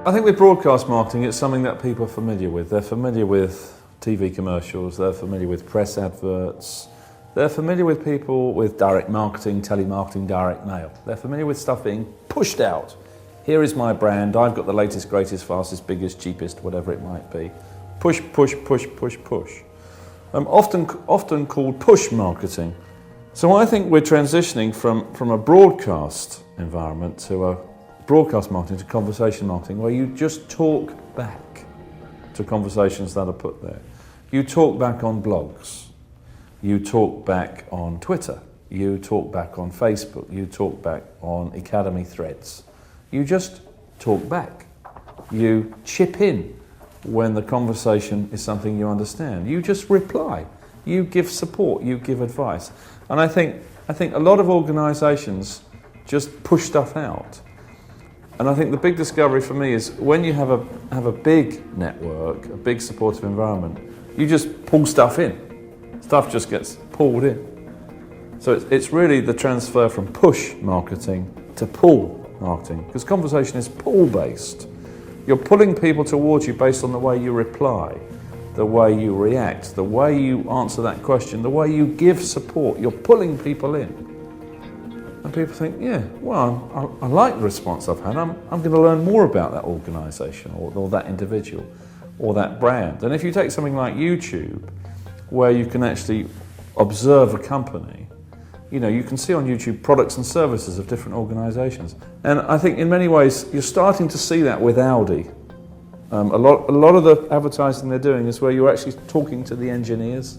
I think with broadcast marketing, it's something that people are familiar with. They're familiar with TV commercials, they're familiar with press adverts, they're familiar with people with direct marketing, telemarketing, direct mail. They're familiar with stuff being pushed out. Here is my brand, I've got the latest, greatest, fastest, biggest, cheapest, whatever it might be. Push, push, push, push, push. Often called push marketing. So I think we're transitioning from a broadcast environment to a broadcast marketing to conversation marketing, where you just talk back to conversations that are put there. You talk back on blogs, you talk back on Twitter, you talk back on Facebook, you talk back on Academy threads. You just talk back. You chip in when the conversation is something you understand. You just reply. You give support, you give advice. And I think a lot of organisations just push stuff out. And I think the big discovery for me is when you have a big network, a big supportive environment, you just pull stuff in. Stuff just gets pulled in. So it's really the transfer from push marketing to pull marketing, because conversation is pull-based. You're pulling people towards you based on the way you reply, the way you react, the way you answer that question, the way you give support. You're pulling people in. And people think, yeah, well, I like the response I've had. I'm going to learn more about that organisation or that individual or that brand. And if you take something like YouTube, where you can actually observe a company, you can see on YouTube products and services of different organisations. And I think in many ways, you're starting to see that with Audi. A lot of the advertising they're doing is where you're actually talking to the engineers,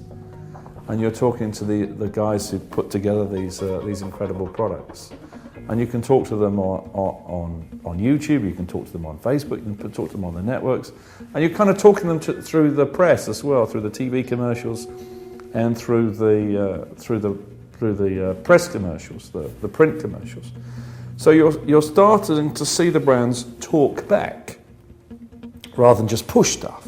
and you're talking to the guys who put together these incredible products. And you can talk to them on YouTube, you can talk to them on Facebook, you can talk to them on the networks, and you're kind of talking them through the press as well, through the TV commercials and through the press commercials, the print commercials. So you're starting to see the brands talk back rather than just push stuff.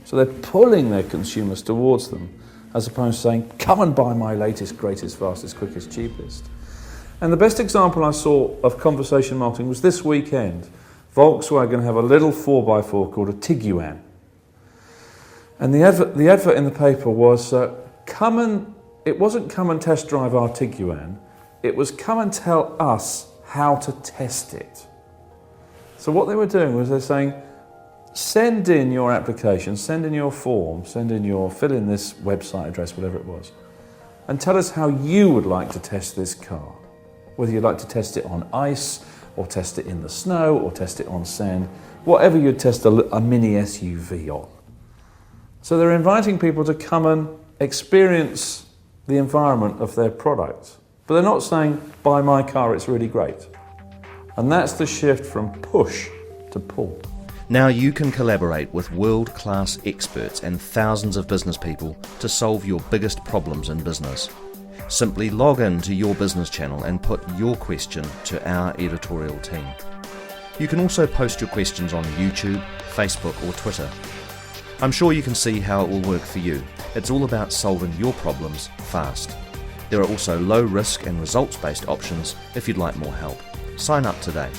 So they're pulling their consumers towards them, as opposed to saying, come and buy my latest, greatest, fastest, quickest, cheapest. And the best example I saw of conversation marketing was this weekend. Volkswagen have a little 4x4 called a Tiguan. And the advert in the paper was, it wasn't come and test drive our Tiguan, it was come and tell us how to test it. So what they were doing was they're saying, send in your application, send in your form, fill in this website address, whatever it was, and tell us how you would like to test this car. Whether you'd like to test it on ice, or test it in the snow, or test it on sand, whatever you'd test a mini SUV on. So they're inviting people to come and experience the environment of their product. But they're not saying, buy my car, it's really great. And that's the shift from push to pull. Now you can collaborate with world-class experts and thousands of business people to solve your biggest problems in business. Simply log in to your business channel and put your question to our editorial team. You can also post your questions on YouTube, Facebook or Twitter. I'm sure you can see how it will work for you. It's all about solving your problems fast. There are also low risk and results-based options if you'd like more help. Sign up today.